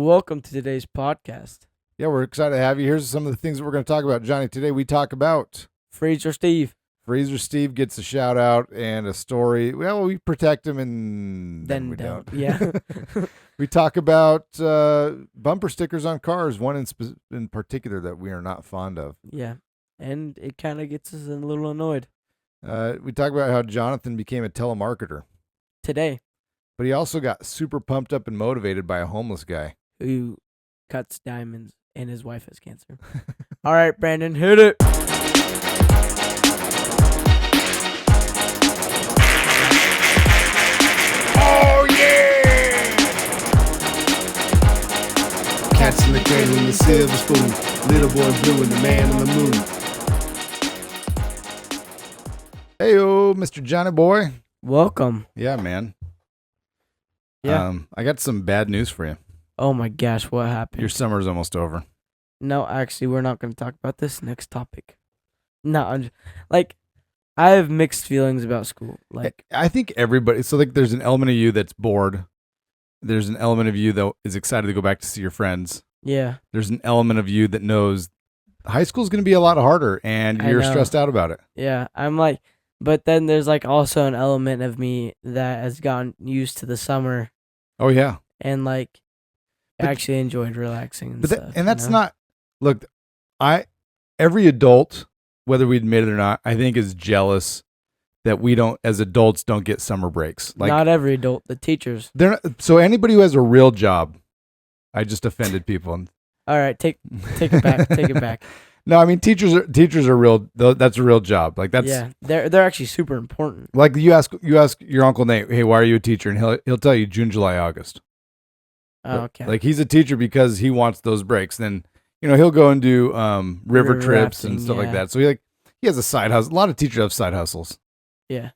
Welcome to today's podcast. Yeah, we're excited to have you. Here's some of the things that we're going to talk about. Johnny, today we talk about Freezer Steve. Freezer Steve gets a shout out and a story. Well, we protect him and then we don't. Yeah. We talk about bumper stickers on cars, one in particular that we are not fond of. Yeah. And it kind of gets us a little annoyed. We talk about how Jonathan became a telemarketer. Today, But he also got super pumped up and motivated by a homeless guy. who cuts diamonds and his wife has cancer. All right, Brandon, hit it. Oh, yeah! Cats in the cradle and the silver spoon. Little boy blue and the man on the moon. Hey-o, Mr. Johnny Boy. Welcome. Yeah, man. Yeah. I got some bad news for you. Oh my gosh, what happened? Your summer's almost over. No, actually, we're not going to talk about this next topic. No, I have mixed feelings about school. I think everybody, so there's an element of you that's bored. There's an element of you that is excited to go back to see your friends. Yeah. There's an element of you that knows high school's going to be a lot harder and I you're know. stressed out about it. Yeah, but then there's also an element of me that has gotten used to the summer Oh, yeah. and But- actually enjoyed relaxing and But stuff. that's you know? not, look, every adult, whether we admit it or not, I think is jealous that we don't, as adults, don't get summer breaks. Not every adult, the teachers. So anybody who has a real job, I just offended people. All right, take it back. Take it back. No, I mean teachers are real. That's a real job. Yeah, they're actually super important. Like you ask your Uncle Nate, hey, why are you a teacher? And he'll tell you June, July, August. Oh, okay. Like he's a teacher because he wants those breaks. Then he'll go and do river trips and rafting, stuff like yeah. that. So he has a side hustle. A lot of teachers have side hustles. Yeah.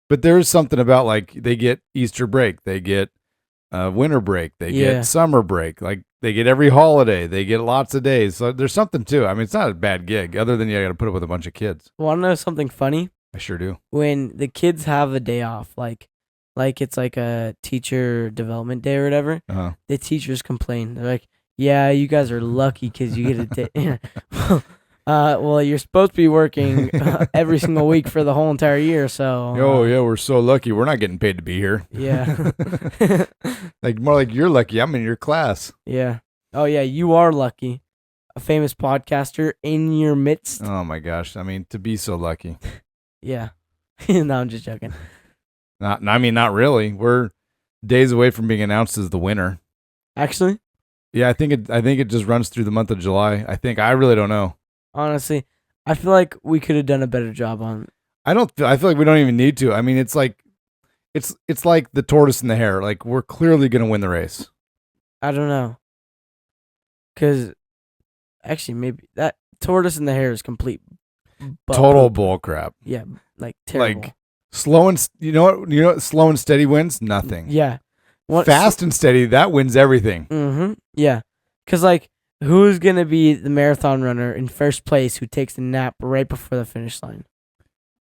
But there is something about they get Easter break, they get winter break, they Yeah. get summer break. Like they get every holiday, they get lots of days. So there's something too. I mean, it's not a bad gig, other than you got to put up with a bunch of kids. Want to know something funny? I sure do. When the kids have a day off, like it's like a teacher development day or whatever, Uh-huh. the teachers complain. They're like, "Yeah, you guys are lucky because you get a day." Well, you're supposed to be working every single week for the whole entire year, so. Oh yeah, we're so lucky. We're not getting paid to be here. Yeah. More like you're lucky. I'm in your class. Yeah. Oh yeah, you are lucky. A famous podcaster in your midst. Oh my gosh. I mean, to be so lucky. Yeah. No, I'm just joking. Not really. We're days away from being announced as the winner. Actually, Yeah, I think it just runs through the month of July. I really don't know. honestly, I feel like we could have done a better job on. I feel like we don't even need to. I mean, it's like the tortoise and the hare. Like we're clearly going to win the race. I don't know. Cause actually, maybe that tortoise and the hare is complete. Total bull crap. Yeah, terrible. Like slow and you know what slow and steady wins? Nothing. Yeah. Fast and steady, that wins everything. Mm-hmm. Yeah. Cause who's gonna be the marathon runner in first place who takes a nap right before the finish line?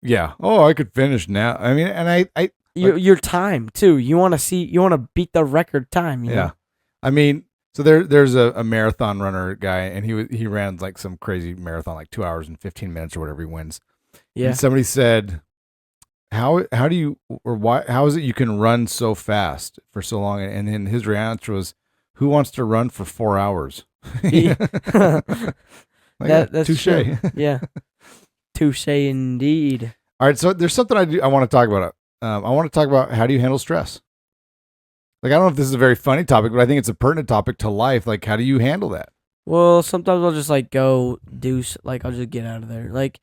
Yeah. Oh, I could finish now. I mean, and I Your time too. You want to beat the record time. You yeah. know? I mean, so there's a marathon runner guy, and he ran like some crazy marathon, like 2 hours and 15 minutes or whatever he wins. Yeah. And somebody said, how do you, or why, how is it you can run so fast for so long? And then his answer was, who wants to run for 4 hours? That's touche. true. Yeah. Touche indeed. All right, so there's something I want to talk about. I want to talk about how do you handle stress? Like, I don't know if this is a very funny topic, but I think it's a pertinent topic to life. Like, how do you handle that? Well, sometimes I'll just go do I'll just get out of there. Like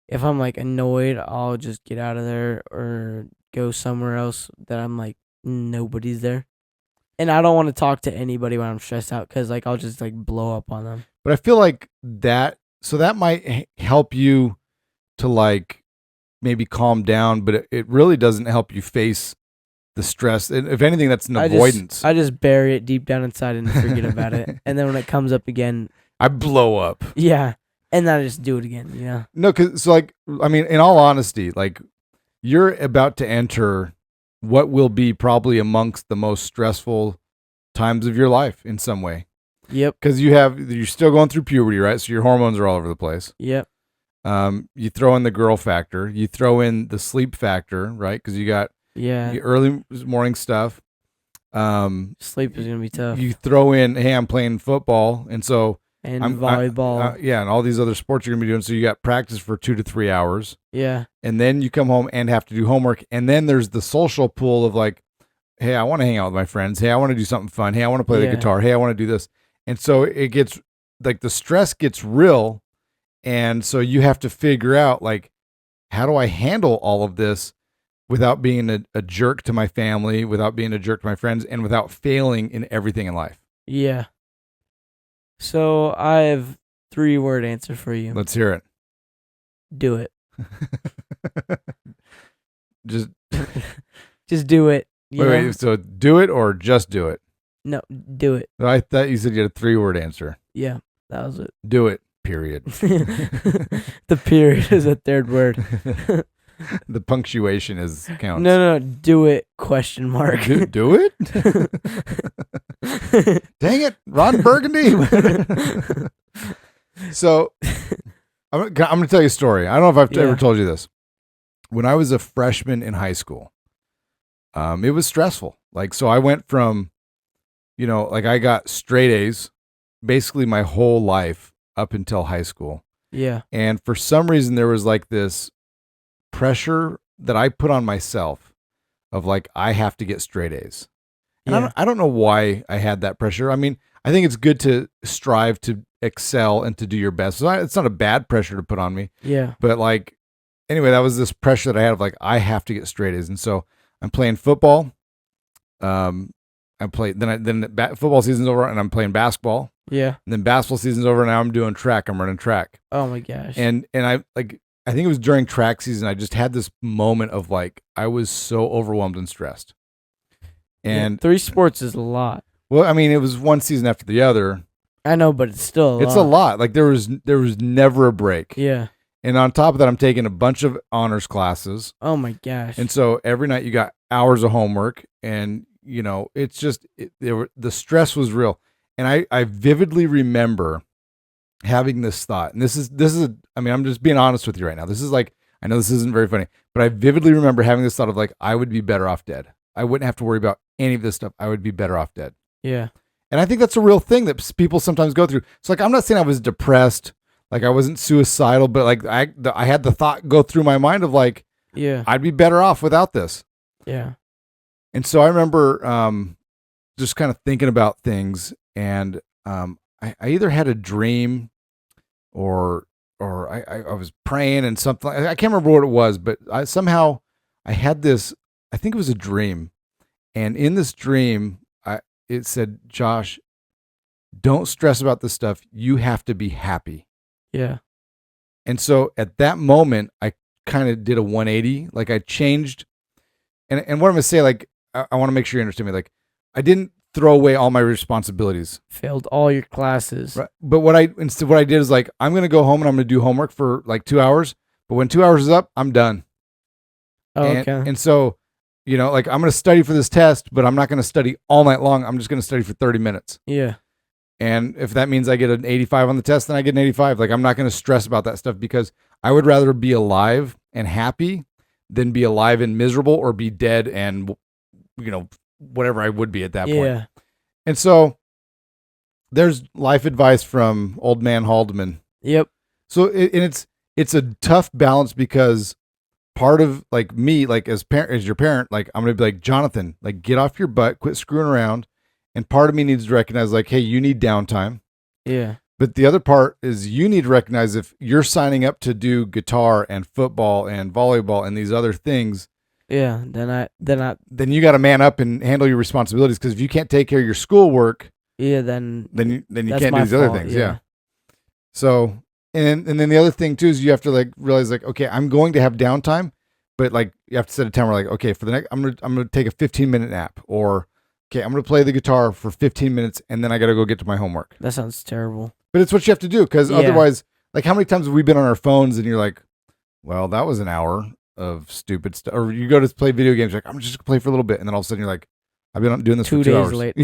if I'm annoyed, I'll just get out of there or go somewhere else that I'm nobody's there. And I don't want to talk to anybody when I'm stressed out because I'll just blow up on them. But I feel like that might help you to maybe calm down, but it really doesn't help you face the stress. And if anything, that's an avoidance. I just bury it deep down inside and forget about it. And then when it comes up again, I blow up. Yeah. And then I just do it again, No, because I mean, in all honesty, you're about to enter what will be probably amongst the most stressful times of your life in some way. Yep. Because you're still going through puberty, right? So your hormones are all over the place. Yep. You throw in the girl factor. You throw in the sleep factor, right? Because you got your early morning stuff. Sleep is gonna be tough. You throw in, hey, I'm playing football, and so volleyball. And all these other sports you're gonna be doing. So you got practice for 2 to 3 hours. Yeah. And then you come home and have to do homework. And then there's the social pool of like, hey, I want to hang out with my friends. Hey, I want to do something fun. Hey, I want to play the guitar. Hey, I want to do this. And so it gets like the stress gets real. And so you have to figure out like, how do I handle all of this without being a jerk to my family, without being a jerk to my friends, and without failing in everything in life? Yeah. So I have 3-word answer for you. Let's hear it. Do it. Just do it. Wait, so do it or just do it? No, do it. I thought you said you had a 3-word answer. Yeah, that was it. Do it, period. The period is a 3rd word. The punctuation counts. No, do it, question mark. Do it? Dang it, Ron Burgundy. So I'm going to tell you a story. I don't know if I've ever told you this. When I was a freshman in high school, it was stressful. Like, so I went from, like I got straight A's basically my whole life up until high school. Yeah. And for some reason, there was like this pressure that I put on myself of like, I have to get straight A's. And I don't know why I had that pressure. I mean, I think it's good to strive to excel and to do your best. So it's not a bad pressure to put on me. Yeah. But like, anyway, that was this pressure that I had of like, I have to get straight A's. And so I'm playing football. Football season's over and I'm playing basketball. Yeah. And then basketball season's over and now I'm doing track. I'm running track. Oh my gosh. And I think it was during track season. I just had this moment of like, I was so overwhelmed and stressed. And 3 sports is a lot. Well, I mean, it was one season after the other. I know, but it's still a lot. It's a lot. Like there was never a break. Yeah. And on top of that, I'm taking a bunch of honors classes. Oh my gosh. And so every night you got hours of homework and it's just, the stress was real. And I vividly remember having this thought, and this is, I mean, I'm just being honest with you right now. This is like, I know this isn't very funny, but I vividly remember having this thought of like, I would be better off dead. I wouldn't have to worry about any of this stuff. I would be better off dead. Yeah. And I think that's a real thing that people sometimes go through. So like, I'm not saying I was depressed, like I wasn't suicidal, but like I had the thought go through my mind of like, I'd be better off without this. Yeah. And so I remember just kind of thinking about things, and I either had a dream or I was praying and something. I can't remember what it was, but I had this, I think it was a dream. And in this dream, it said, Josh, don't stress about this stuff. You have to be happy. Yeah. And so at that moment, I kind of did a 180. Like I changed. And what I'm going to say, like, I want to make sure you understand me. Like, I didn't throw away all my responsibilities. Failed all your classes. Right. But what I did is like, I'm going to go home and I'm going to do homework for like 2 hours. But when 2 hours is up, I'm done. Oh, okay. And so, like I'm going to study for this test, but I'm not going to study all night long. I'm just going to study for 30 minutes. Yeah. And if that means I get an 85 on the test, then I get an 85. Like I'm not going to stress about that stuff because I would rather be alive and happy than be alive and miserable or be dead and, whatever I would be at that point. Yeah. And so there's life advice from old man Haldeman. Yep. So it's a tough balance because part of like me, like as your parent, like I'm going to be like, Jonathan, like get off your butt, quit screwing around. And part of me needs to recognize like, hey, you need downtime. Yeah. But the other part is you need to recognize if you're signing up to do guitar and football and volleyball and these other things. Yeah. Then you got to man up and handle your responsibilities. Because if you can't take care of your schoolwork, yeah, then you can't do these other things. Yeah. So, and then the other thing too, is you have to like realize like, okay, I'm going to have downtime, but like you have to set a timer. Like, okay, for the next, I'm going to take a 15-minute nap, or okay, I'm going to play the guitar for 15 minutes and then I got to go get to my homework. That sounds terrible. But it's what you have to do because otherwise, like how many times have we been on our phones and you're like, well, that was an hour of stupid stuff. Or you go to play video games, like, I'm just going to play for a little bit. And then all of a sudden you're like, I've been doing this 2 for 2 days hours. late.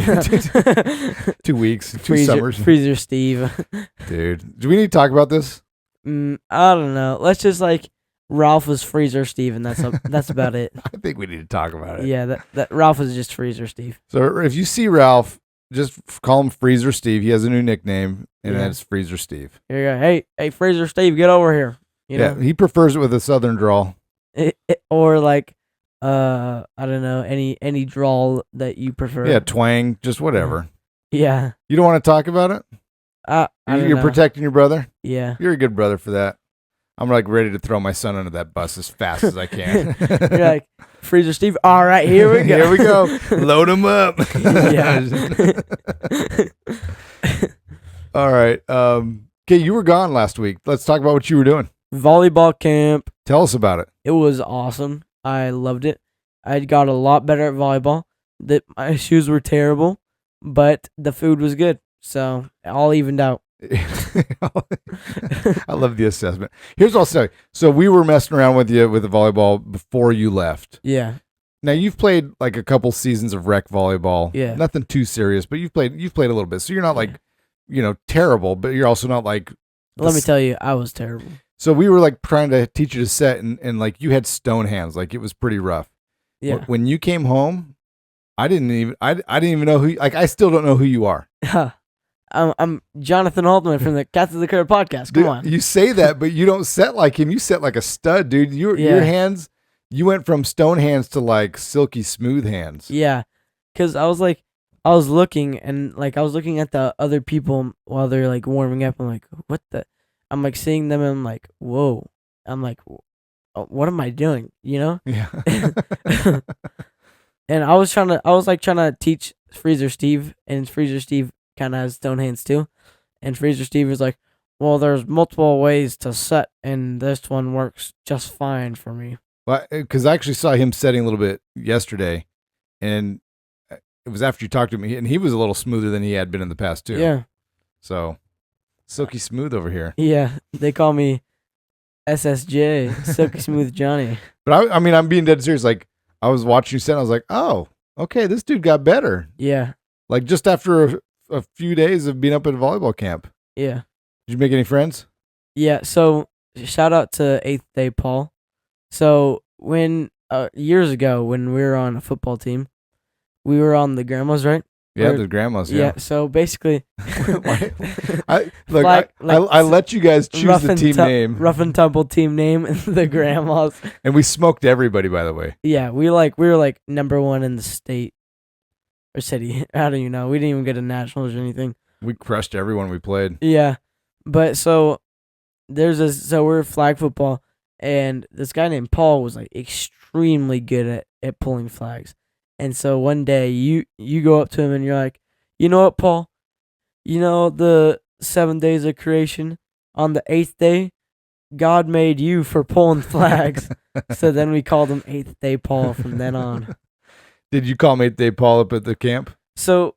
2 weeks, 2 summers. Freezer Steve. Dude, do we need to talk about this? I don't know. Let's just like Ralph was Freezer Steve, and that's about it. I think we need to talk about it. Yeah, that Ralph is just Freezer Steve. So if you see Ralph, just call him Freezer Steve. He has a new nickname, and that's Freezer Steve. Here you go. Hey, Freezer Steve, get over here. You know? He prefers it with a southern drawl. Or like, I don't know, any drawl that you prefer. Yeah, twang, just whatever. Yeah. You don't want to talk about it? You're protecting your brother? Yeah. You're a good brother for that. I'm like ready to throw my son under that bus as fast as I can. You're like, Freezer Steve, all right, here we go. Here we go. Load him up. Yeah. All right. Okay, you were gone last week. Let's talk about what you were doing. Volleyball camp. Tell us about it. It was awesome. I loved it. I got a lot better at volleyball. My shoes were terrible, but the food was good. So all evened out. I love the assessment. Here's what I'll say. So we were messing around with you with the volleyball before you left. Yeah. Now you've played like a couple seasons of rec volleyball. Yeah. Nothing too serious, but you've played a little bit. So you're not like, terrible, but you're also not like. Let me tell you, I was terrible. So we were like trying to teach you to set, and like you had stone hands, like it was pretty rough. Yeah. When you came home, I didn't even know who. Like I still don't know who you are. I'm Jonathan Haltman from the Cats of the Cradle podcast. Come on. You say that, but you don't set like him. You set like a stud, dude. Your hands, you went from stone hands to like silky smooth hands. Yeah, because I was looking at the other people while they're like warming up. I'm like, what the? I'm like seeing them and I'm like, whoa. I'm like, what am I doing? You know? Yeah. And I was trying to teach Freezer Steve, and Freezer Steve kind of has stone hands too. And Freezer Steve was like, well, there's multiple ways to set, and this one works just fine for me. Well, because I actually saw him setting a little bit yesterday, and it was after you talked to him, and he was a little smoother than he had been in the past too. Yeah. So, silky smooth over here. Yeah, they call me SSJ, Silky Smooth Johnny. But I mean, I'm being dead serious. Like, I was watching you set, and I was like, oh, okay, this dude got better. Yeah. Like, just after a few days of being up at volleyball camp. Yeah. Did you make any friends? Yeah, so shout out to 8th Day Paul. So when years ago when we were on a football team, we were on the grandmas, right? Yeah, the grandmas. Yeah. So basically, I let you guys choose the team name. Rough and Tumble team name, the grandmas. And we smoked everybody, by the way. Yeah, we were like number one in the state or city. I don't even know. We didn't even get a nationals or anything. We crushed everyone we played. Yeah, but so we're flag football, and this guy named Paul was like extremely good at pulling flags. And so one day you go up to him and you're like, you know what, Paul? You know the 7 days of creation? On the 8th day, God made you for pulling flags. So then we called him 8th Day Paul from then on. Did you call him 8th Day Paul up at the camp? So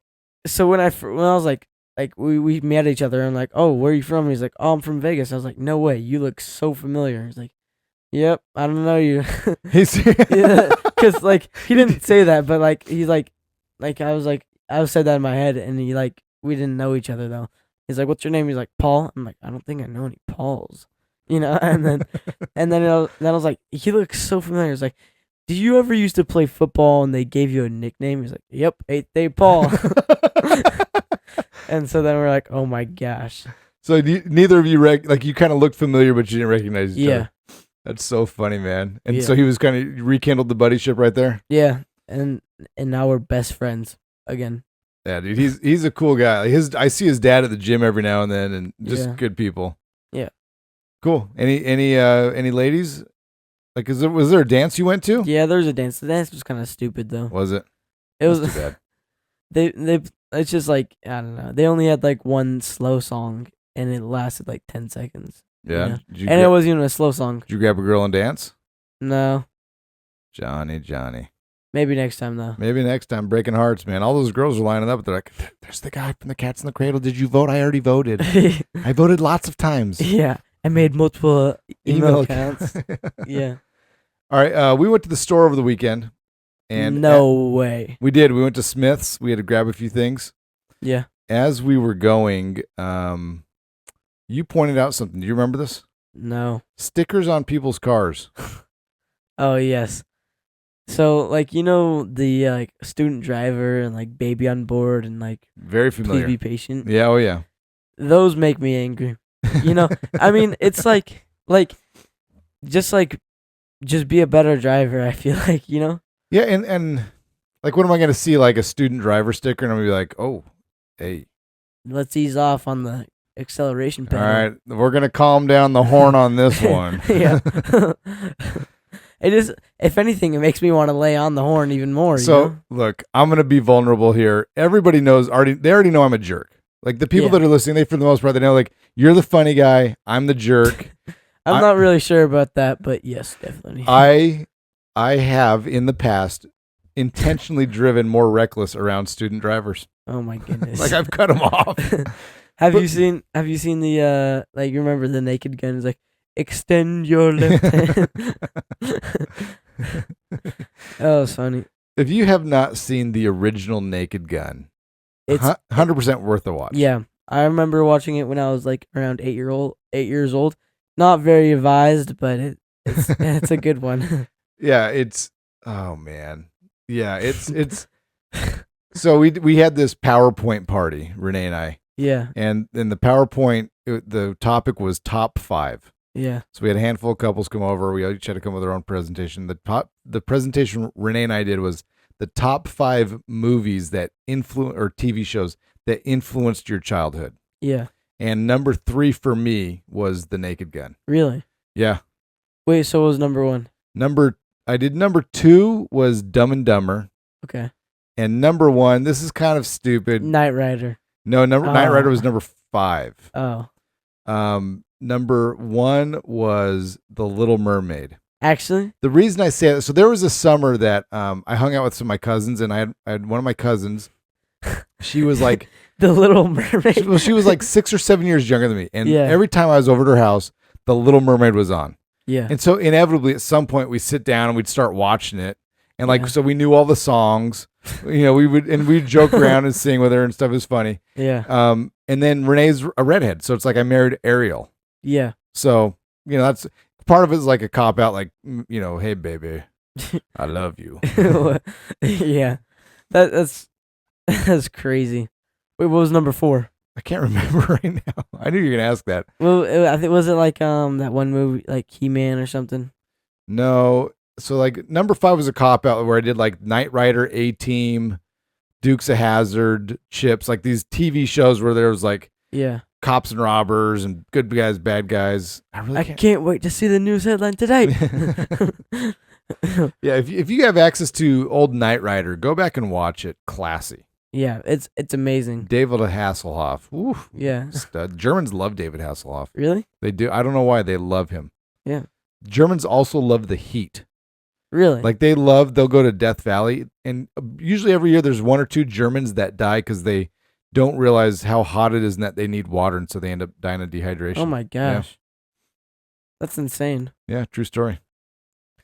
when I was like we met each other and I'm like, oh, where are you from? And he's like, oh, I'm from Vegas. I was like, no way, you look so familiar. He's like, yep, I don't know you. Because like he didn't say that, but like he's like I said that in my head, and he like we didn't know each other though. He's like, what's your name? He's like, Paul. I'm like, I don't think I know any Pauls, you know. And then I was like, he looks so familiar. He's like, did you ever used to play football and they gave you a nickname? He's like, yep, 8th Day Paul. And so then we're like, oh my gosh. So neither of you you kind of looked familiar, but you didn't recognize each other. That's so funny, man. And so he was kind of rekindled the buddyship right there. Yeah, and now we're best friends again. Yeah, dude, he's a cool guy. I see his dad at the gym every now and then, and just good people. Yeah, cool. Any ladies? Like, was there a dance you went to? Yeah, there was a dance. The dance was kind of stupid though. Was it? It was too bad. They it's just like, I don't know. They only had like one slow song, and it lasted like 10 seconds. Yeah. And it wasn't even a slow song. Did you grab a girl and dance? No. Johnny. Maybe next time, though. Maybe next time. Breaking hearts, man. All those girls are lining up. They're like, there's the guy from the Cats in the Cradle. Did you vote? I already voted. I voted lots of times. Yeah. I made multiple email accounts. Yeah. All right. We went to the store over the weekend. And no way. we did. We went to Smith's. We had to grab a few things. Yeah. As we were going, you pointed out something. Do you remember this? No. Stickers on people's cars. Oh yes. So like the like student driver and like baby on board and like Very familiar. please be patient. Yeah. Oh yeah. Those make me angry. I mean, it's like just be a better driver. I feel like Yeah, and like, what am I going to see? Like a student driver sticker, and I'm going to be like, oh, hey. Let's ease off on the acceleration pedal. All right, we're going to calm down the horn on this one. Yeah. It is. If anything, it makes me want to lay on the horn even more. So look, I'm going to be vulnerable here. Everybody knows already. They already know I'm a jerk. Like the people that are listening, they for the most part, they know like you're the funny guy. I'm the jerk. I'm not really sure about that, but yes, definitely. I have in the past intentionally driven more reckless around student drivers. Oh my goodness! Like I've cut them off. Have you seen the like you remember the Naked Gun? It's like extend your left hand. That was funny. If you have not seen the original Naked Gun, it's 100% worth a watch. Yeah, I remember watching it when I was like around 8 years old. Not very advised, but it's a good one. Yeah, oh man. Yeah, it's so we had this PowerPoint party, Renee and I. Yeah. And in the PowerPoint, the topic was top 5. Yeah. So we had a handful of couples come over. We each had to come with our own presentation. The presentation Renee and I did was the top 5 movies that or TV shows that influenced your childhood. Yeah. And number 3 for me was The Naked Gun. Really? Yeah. Wait, so what was number 1? Number 2 was Dumb and Dumber. Okay. And number 1, this is kind of stupid. Knight Rider. No, Knight Rider was number 5. Oh. Number 1 was The Little Mermaid. Actually? The reason I say that, so there was a summer that I hung out with some of my cousins, and I had one of my cousins. She was like The Little Mermaid. She was like 6 or 7 years younger than me, and Yeah. every time I was over at her house, The Little Mermaid was on. Yeah. And so inevitably, at some point, we'd sit down and we'd start watching it, and like Yeah. so we knew all the songs. We'd joke around and sing with her and stuff. It was funny. Yeah. And then Renee's a redhead, so it's like I married Ariel. Yeah. So that's part of it is like a cop out, like hey baby, I love you. Yeah. That's crazy. Wait, what was number 4? I can't remember right now. I knew you were gonna ask that. Well, I think was it like that one movie like He-Man or something? No. So like number 5 was a cop out where I did like Knight Rider, A-Team, Dukes of Hazzard, Chips, like these TV shows where there was like cops and robbers and good guys, bad guys. I can't wait to see the news headline today. Yeah, if you have access to old Knight Rider, go back and watch it. Classy. Yeah, it's amazing. David Hasselhoff. Oof. Yeah. Stud. Germans love David Hasselhoff. Really? They do. I don't know why they love him. Yeah. Germans also love the heat. Really? Like they'll go to Death Valley, and usually every year there's 1 or 2 Germans that die because they don't realize how hot it is and that they need water, and so they end up dying of dehydration. Oh my gosh. That's insane. Yeah, true story.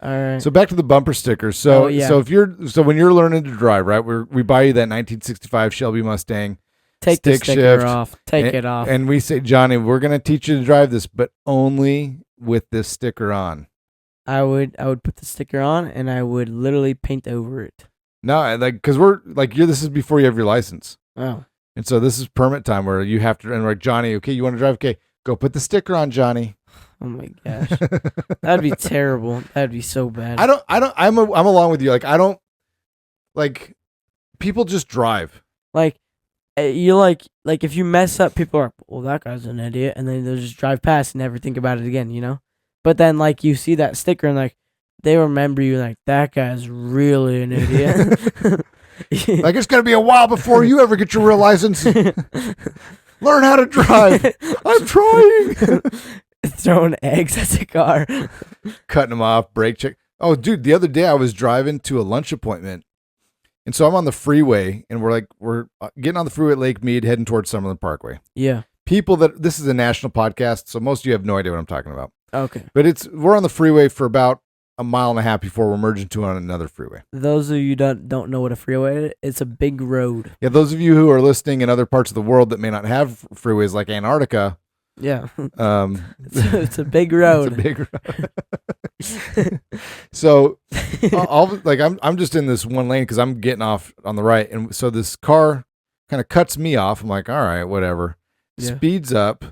All right. So back to the bumper stickers. So when you're learning to drive, right? We buy you that 1965 Shelby Mustang. Take the stick sticker shift, off. Take it off. And we say, Johnny, we're gonna teach you to drive this, but only with this sticker on. I would put the sticker on and I would literally paint over it. No, because this is before you have your license. Oh. And so this is permit time where you have to, and like, Johnny, okay, you want to drive? Okay, go put the sticker on, Johnny. Oh my gosh. That'd be terrible. That'd be so bad. I'm along with you. Like, I don't, like, people just drive. Like, you like if you mess up, people are, well, that guy's an idiot. And then they'll just drive past and never think about it again, But then, like, you see that sticker and, like, they remember you, like, that guy's really an idiot. Like, it's going to be a while before you ever get your real license. Learn how to drive. I'm trying. Throwing eggs at the car. Cutting them off, brake check. Oh, dude, the other day I was driving to a lunch appointment. And so I'm on the freeway, and we're getting on the freeway at Lake Mead, heading towards Summerlin Parkway. Yeah. This is a national podcast, so most of you have no idea what I'm talking about. Okay. But we're on the freeway for about a mile and a half before we're merging to on another freeway. Those of you don't know what a freeway is, it's a big road. Yeah, those of you who are listening in other parts of the world that may not have freeways like Antarctica, Yeah. it's a big road. It's a big road. So I'm just in this one lane because I'm getting off on the right, and so this car kind of cuts me off. I'm like, all right, whatever. Yeah. Speeds up,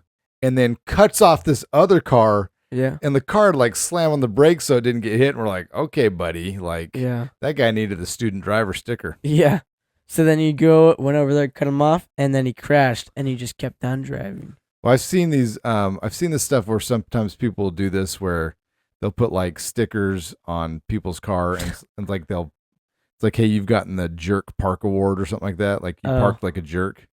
and then cuts off this other car. Yeah. And the car like slammed on the brakes so it didn't get hit. And we're like, okay, buddy, like that guy needed a student driver sticker. Yeah. So then went over there, cut him off, and then he crashed, and he just kept on driving. Well, I've seen this stuff where sometimes people will do this where they'll put like stickers on people's car and like it's like, hey, you've gotten the jerk park award or something like that. Like you parked like a jerk,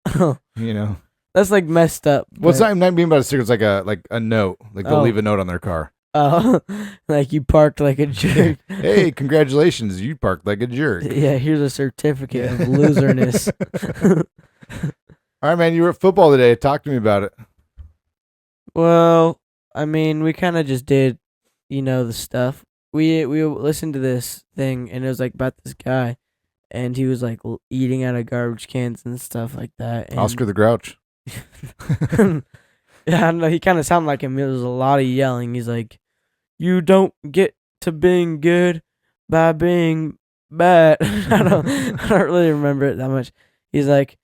you know? That's like messed up. What's not mean about a sticker? It's like a note. Like they'll leave a note on their car. Oh, like you parked like a jerk. Hey, congratulations, you parked like a jerk. Yeah, here's a certificate of loserness. All right, man, you were at football today. Talk to me about it. Well, I mean, we kind of just did, the stuff. We listened to this thing, and it was like about this guy, and he was like eating out of garbage cans and stuff like that. And Oscar the Grouch. Yeah, I know. He kind of sounded like him. There was a lot of yelling. He's like, "You don't get to being good by being bad." I don't really remember it that much. He's like,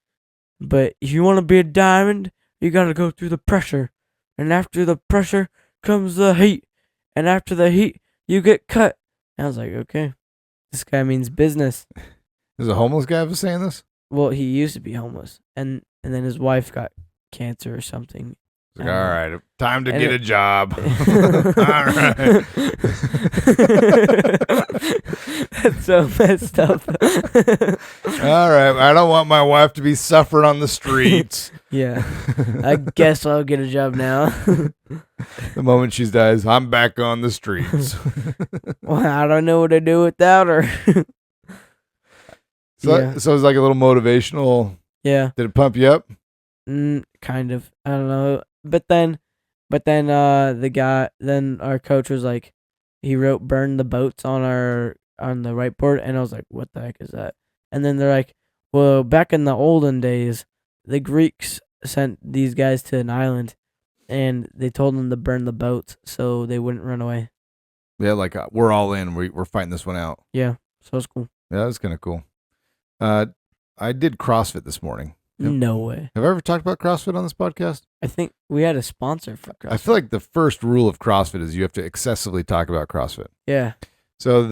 "But if you want to be a diamond, you got to go through the pressure, and after the pressure comes the heat, and after the heat, you get cut." And I was like, "Okay, this guy means business." Is a homeless guy was saying this? Well, he used to be homeless, and then his wife got cancer or something. Like, all right, time to get a job. All right. That's so messed up. All right, I don't want my wife to be suffering on the streets. Yeah, I guess I'll get a job now. The moment she dies, I'm back on the streets. Well, I don't know what to do without her. So it's like a little motivational. Yeah. Did it pump you up? Kind of. I don't know. But then our coach was like, he wrote "burn the boats" on the whiteboard, and I was like, what the heck is that? And then they're like, well, back in the olden days, the Greeks sent these guys to an island, and they told them to burn the boats so they wouldn't run away. Yeah, like we're all in. We're fighting this one out. Yeah, so it's cool. Yeah, that was kind of cool. I did CrossFit this morning. No way. Have I ever talked about CrossFit on this podcast? I think we had a sponsor for CrossFit. I feel like the first rule of CrossFit is you have to excessively talk about CrossFit. Yeah. So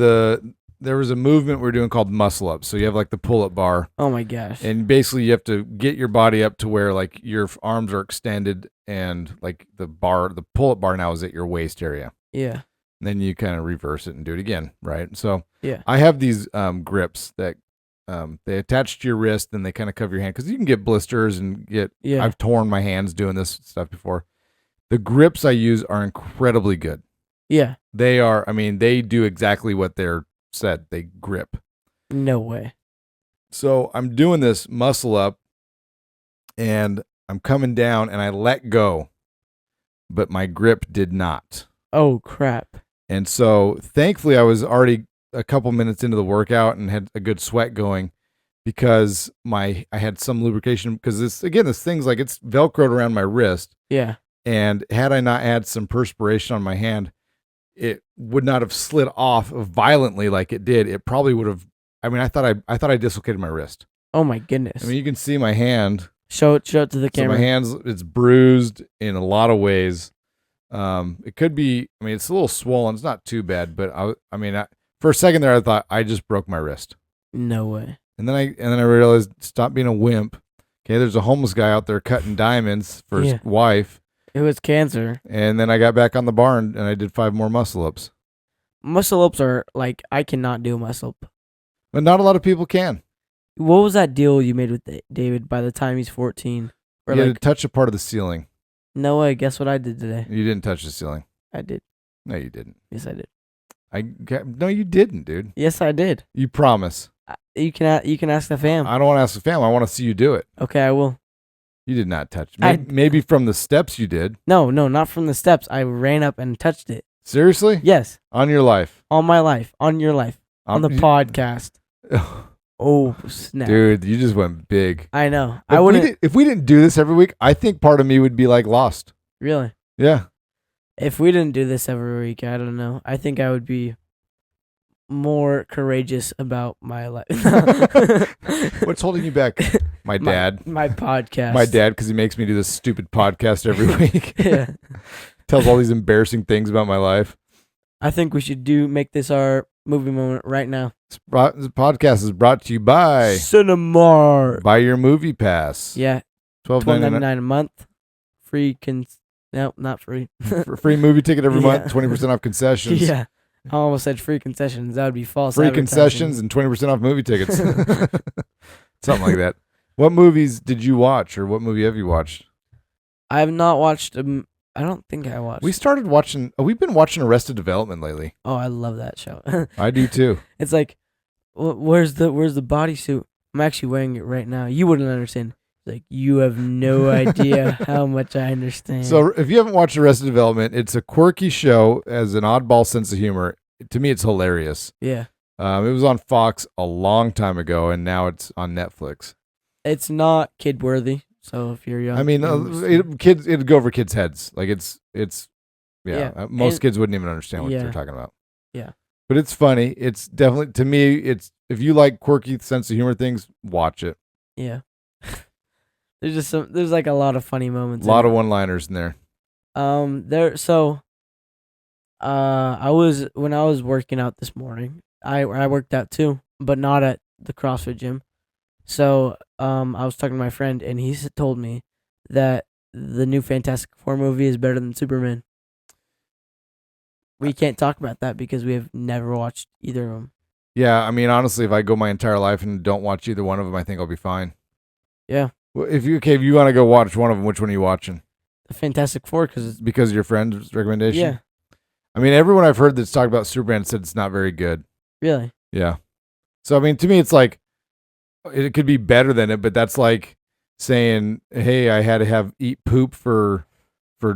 there was a movement we're doing called muscle ups. So you have like the pull-up bar. Oh my gosh. And basically you have to get your body up to where like your arms are extended and like the pull-up bar now is at your waist area. Yeah. And then you kind of reverse it and do it again, right? So yeah. I have these grips that they attach to your wrist and they kind of cover your hand because you can get blisters and I've torn my hands doing this stuff before. The grips I use are incredibly good. Yeah. They are, they do exactly what they're said. They grip. No way. So I'm doing this muscle up and I'm coming down and I let go, but my grip did not. Oh, crap. And so thankfully I was already a couple minutes into the workout and had a good sweat going because I had some lubrication because this thing's like it's Velcroed around my wrist. Yeah. And had I not had some perspiration on my hand, it would not have slid off violently like it did. It probably would have. I thought I dislocated my wrist. Oh my goodness. You can see my hand. Show it to the camera. So my hand's it's bruised in a lot of ways. It could be. It's a little swollen. It's not too bad, but for a second there, I thought I just broke my wrist. No way. And then I realized, stop being a wimp. Okay, there's a homeless guy out there cutting diamonds for his wife. It was cancer. And then I got back on the bar and I did 5 more muscle ups. Muscle ups are like, I cannot do a muscle up. But not a lot of people can. What was that deal you made with David by the time he's 14? You had to touch a part of the ceiling. No way. Guess what I did today? You didn't touch the ceiling. I did. No, you didn't. Yes, I did. No, you didn't, dude. Yes, I did. You promise. You can ask the fam. I don't want to ask the fam. I want to see you do it. Okay, I will. You did not touch. Maybe from the steps you did. No, not from the steps. I ran up and touched it. Seriously? Yes, On your life? on my life, on your life, on the podcast. Oh snap, Dude, you just went big. I know. If I wouldn't if we didn't do this every week, I think part of me would be like lost. really. Yeah. If we didn't do this every week, I don't know. I think I would be more courageous about my life. What's holding you back? My dad. My podcast. My dad, because he makes me do this stupid podcast every week. Yeah. Tells all these embarrassing things about my life. I think we should make this our movie moment right now. This podcast is brought to you by Cinemark. Buy Your Movie Pass. Yeah. $12.99 a month. Free no, not free. Free movie ticket every Yeah. month, 20% off concessions. Yeah. I almost said free concessions. That would be false. Free advertising. concessions and 20% off movie tickets. Something like that. What movies did you watch, or what movie have you watched? I have not watched. I don't think I watched. We started watching. We've been watching Arrested Development lately. Oh, I love that show. I do too. It's like, where's the bodysuit? I'm actually wearing it right now. You wouldn't understand. It's like, you have no idea how much I understand. So if you haven't watched Arrested Development, it's a quirky show, has an oddball sense of humor. To me, it's hilarious. yeah, It was on Fox a long time ago, and now it's on Netflix. it's not kid worthy. So if you're young, I mean, it'd go over kids' heads. Like it's most kids wouldn't even understand what they're talking about. Yeah. But it's funny. It's definitely, to me, it's, if you like quirky sense of humor things, watch it. Yeah. There's like a lot of funny moments. A lot of one-liners in there. When I was working out this morning, I worked out too, but not at the CrossFit gym. So I was talking to my friend, and he told me that the new Fantastic Four movie is better than Superman. We can't talk about that because we have never watched either of them. Yeah, I mean, honestly, if I go my entire life and don't watch either one of them, I think I'll be fine. Yeah. Well, if you want to go watch one of them, which one are you watching? The Fantastic Four, Because of your friend's recommendation? Yeah. I mean, everyone I've heard that's talked about Superman said it's not very good. Really? Yeah. So, I mean, to me, it's like, it could be better than it, but that's like saying, hey, I had to eat poop for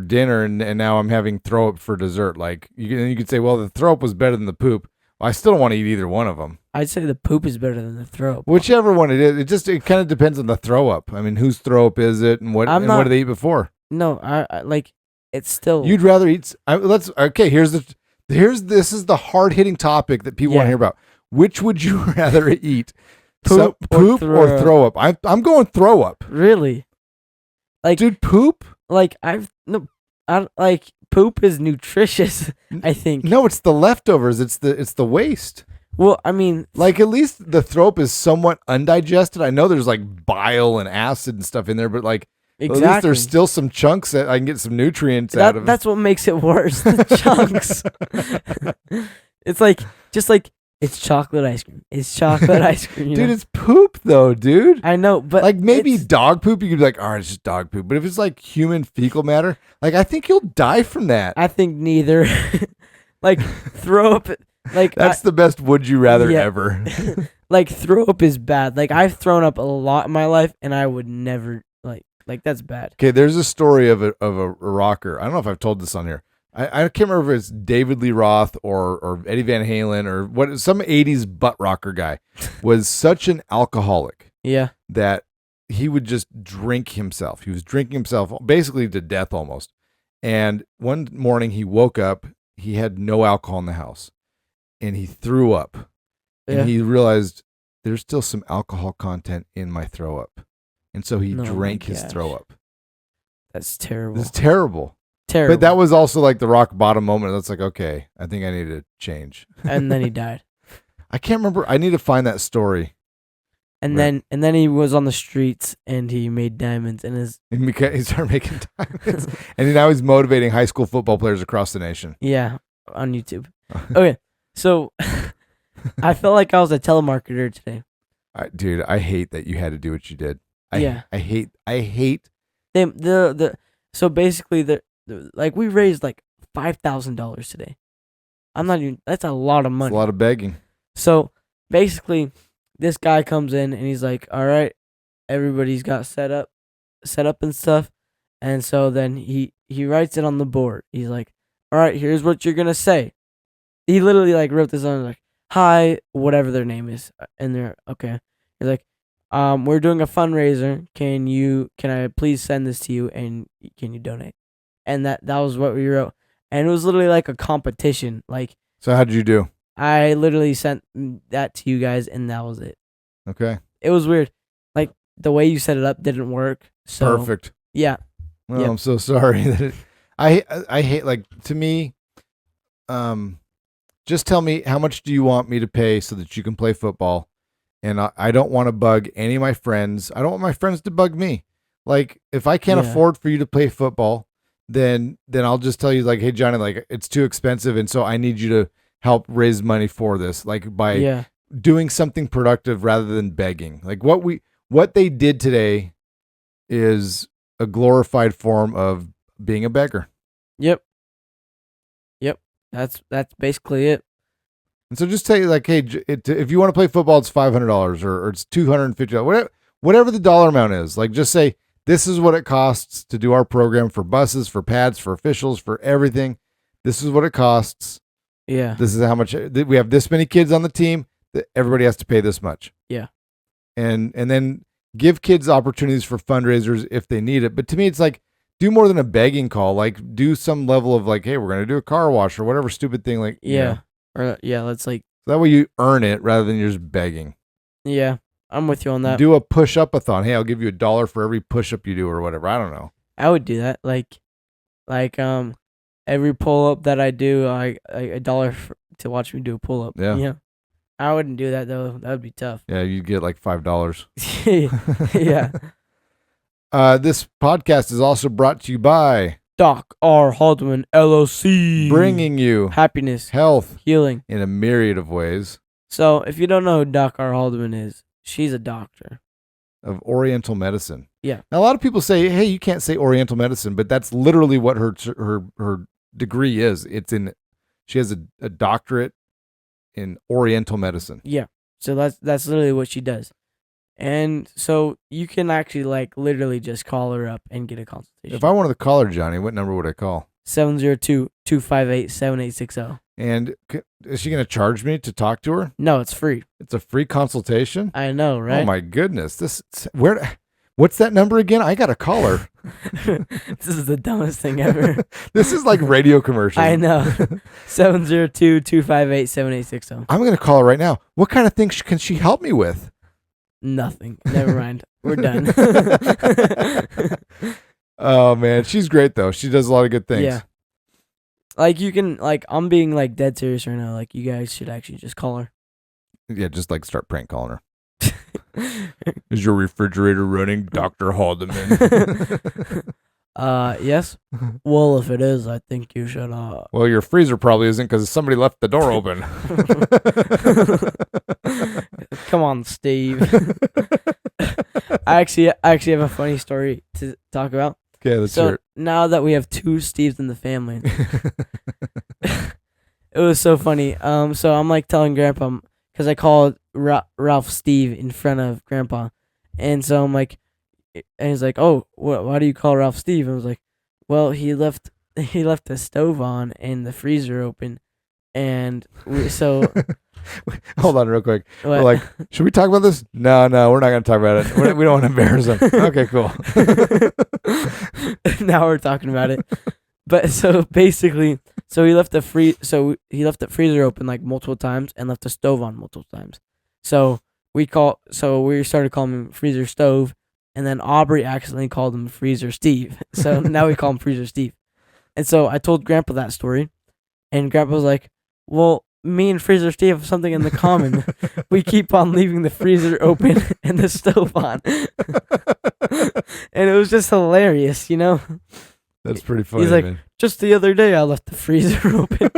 dinner, and now I'm having throw up for dessert. Like, you could say, well, the throw up was better than the poop. Well, I still don't want to eat either one of them. I'd say the poop is better than the throw up. Whichever one it is, it kind of depends on the throw up. I mean, whose throw up is it, and what did they eat before? No, I like, it's still. You'd rather eat. This is the hard hitting topic that people want to hear about. Which would you rather eat? Poop or throw up? I'm going throw up. Really? Like, dude, poop? Like, like, poop is nutritious, I think. No, it's the leftovers. It's the waste. Well, I mean, like, at least the throw up is somewhat undigested. I know there's like bile and acid and stuff in there, but like, exactly. At least there's still some chunks that I can get some nutrients out of. That's what makes it worse. The chunks. It's like, just like, it's chocolate ice cream. It's chocolate ice cream. Dude, it's poop though, dude. I know, but like, maybe dog poop, you could be like, all right, it's just dog poop. But if it's like human fecal matter, like, I think you'll die from that. I think neither. Like, throw up. Like, that's the best would you rather ever. Like, throw up is bad. Like, I've thrown up a lot in my life, and I would never like that's bad. Okay, there's a story of a rocker. I don't know if I've told this on here. I can't remember if it's David Lee Roth or Eddie Van Halen or what, some 80s butt rocker guy was such an alcoholic. Yeah. That he would just drink himself. He was drinking himself basically to death almost. And one morning he woke up, he had no alcohol in the house, and he threw up. Yeah. And he realized there's still some alcohol content in my throw up. And so he drank his throw up. That's terrible. It's terrible. Terrible. But that was also like the rock bottom moment. That's like, okay, I think I need to change. And then he died. I can't remember. I need to find that story. And then he was on the streets and he made diamonds and he started making diamonds. And now he's motivating high school football players across the nation. Yeah, on YouTube. Okay, so I felt like I was a telemarketer today. Dude, I hate that you had to do what you did. I hate so basically like, we raised like $5,000 today. That's a lot of money. It's a lot of begging. So basically, this guy comes in and he's like, all right, everybody's got set up and stuff. And so then he writes it on the board. He's like, all right, here's what you're gonna say. He literally like wrote this on like, hi, whatever their name is, and they're okay. He's like, we're doing a fundraiser. Can I please send this to you and can you donate? And that was what we wrote, and it was literally like a competition. Like, So how did you do? I literally sent that to you guys, and that was it. Okay. It was weird. Like the way you set it up didn't work. So Perfect. yeah, Well, Yep. I'm so sorry that I hate, like, to me, just tell me how much do you want me to pay so that you can play football, and I don't want to bug any of my friends. I don't want my friends to bug me. Like, if I can't Yeah. afford for you to play football, then I'll just tell you, like, hey Johnny, like, it's too expensive, and so I need you to help raise money for this, like, by yeah, doing something productive rather than begging. Like, what they did today is a glorified form of being a beggar. yep. That's basically it. And so just tell you, like, hey, if you want to play football, it's $500 or it's $250, whatever the dollar amount is. Like, just say, this is what it costs to do our program, for buses, for pads, for officials, for everything. This is what it costs. Yeah, This is how much we have. This many kids on the team that everybody has to pay this much. Yeah. And then give kids opportunities for fundraisers if they need it. But to me, it's like, do more than a begging call. Like, do some level of, like, hey, we're going to do a car wash or whatever stupid thing. Like, you yeah, know. or yeah. Let's like, That way you earn it rather than you're just begging. yeah. I'm with you on that. Do a push-up-a-thon. Hey, I'll give you $1 for every push-up you do or whatever. I don't know. I would do that. Like every pull up that I do, I $1 to watch me do a pull up. Yeah. I wouldn't do that though. That would be tough. Yeah, you get like $5. Yeah. This podcast is also brought to you by Doc R. Haldeman LLC. bringing you happiness, health healing. in a myriad of ways So if you don't know who Doc R. Haldeman is, she's a doctor. of Oriental medicine. Yeah. Now, a lot of people say, hey, you can't say Oriental medicine, but that's literally what her degree is. She has a doctorate in Oriental medicine. Yeah. So that's literally what she does. And so you can actually like literally just call her up and get a consultation. If I wanted to call her, Johnny, what number would I call? 702-258-7860. And is she going to charge me to talk to her? No, it's free. It's a free consultation? I know, right? Oh my goodness. What's that number again? I got to call her. This is the dumbest thing ever. This is like radio commercial. I know. 702-258-7860. I'm going to call her right now. What kind of things can she help me with? Nothing. Never mind. We're done. Oh man, she's great though. She does a lot of good things. Yeah. Like you can I'm being like dead serious right now. Like you guys should actually just call her. Yeah, just like start prank calling her. Is your refrigerator running, Dr. Haldeman? Yes. Well, if it is, I think you should Well, your freezer probably isn't because somebody left the door open. Come on, Steve. I actually have a funny story to talk about. Okay, let's So hear now that we have two Steves in the family, it was so funny. So I'm like telling Grandpa because I called Ralph Steve in front of Grandpa, and so I'm like, and he's like, "Oh, why do you call Ralph Steve?" I was like, "Well, he left the stove on and the freezer open, and so." Hold on real quick. What? We're like, should we talk about this? No, we're not going to talk about it. We don't want to embarrass him. Okay, cool. Now we're talking about it. But so basically, he left the freezer open like multiple times and left the stove on multiple times. So we started calling him Freezer Stove, and then Aubrey accidentally called him Freezer Steve. So now we call him Freezer Steve. And so I told Grandpa that story, and Grandpa was like, "Well, me and Freezer Steve have something in the common. We keep on leaving the freezer open and the stove on." And it was just hilarious, you know? That's pretty funny. He's like, man. "Just the other day I left the freezer open."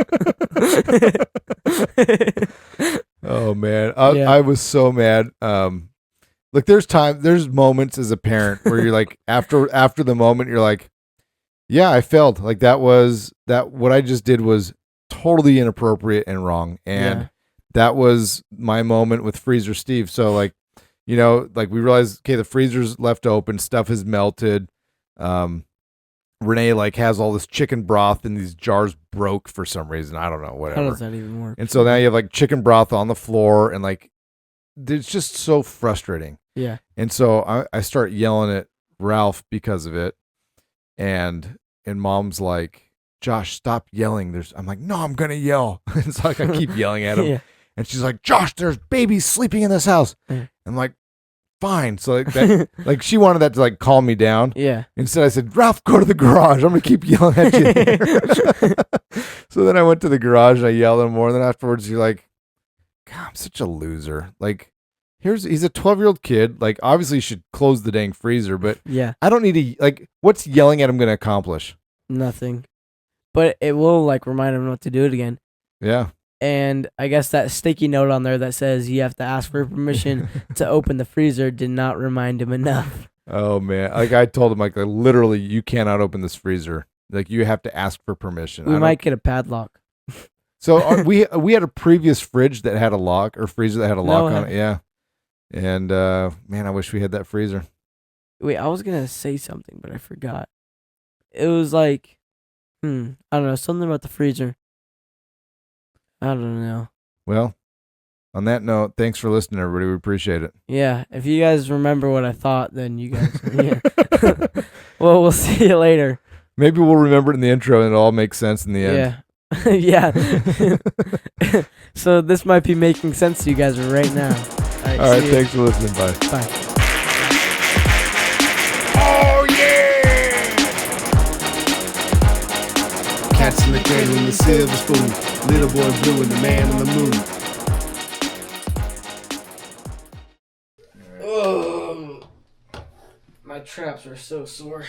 Oh man, Yeah. I was so mad. Look, there's moments as a parent where you're like, after the moment, you're like, yeah, I failed. Like what I just did was totally inappropriate and wrong, and that was my moment with Freezer Steve. So like, you know, like we realized, okay, the freezer's left open, stuff has melted. Renee like has all this chicken broth and these jars broke for some reason. I don't know, whatever. How does that even work? And so now you have like chicken broth on the floor and like it's just so frustrating. Yeah. And so I start yelling at Ralph because of it. And Mom's like, Josh, stop yelling. I'm like, no, I'm going to yell. It's like I keep yelling at him. Yeah. And she's like, Josh, there's babies sleeping in this house. I'm like, fine. So like, that, like she wanted that to like calm me down. Yeah. Instead, I said, Ralph, go to the garage. I'm going to keep yelling at you there. So then I went to the garage and I yelled at him more. And then afterwards, you're like, God, I'm such a loser. Like, he's a 12-year-old kid. Like, obviously, you should close the dang freezer, but Yeah. I don't need to, like, what's yelling at him going to accomplish? Nothing. But it will like remind him not to do it again. Yeah. And I guess that sticky note on there that says you have to ask for permission to open the freezer did not remind him enough. Oh, man. Like, I told him, like, literally, you cannot open this freezer. Like, you have to ask for permission. We might get a padlock. So we had a previous fridge that had a lock, or freezer that had a lock on it. Yeah. And, man, I wish we had that freezer. Wait, I was going to say something, but I forgot. It was like, I don't know, something about the freezer. I don't know. Well, on that note, thanks for listening, everybody. We appreciate it. Yeah, if you guys remember what I thought, then you guys are here. Well, we'll see you later. Maybe we'll remember it in the intro and it all makes sense in the end. Yeah. Yeah. So this might be making sense to you guys right now. All right, thanks for listening. Bye. Bye. Oh, yeah! Cats in the cradle in the silver spoon. Little boy blue and the man on the moon. Oh, my traps are so sore.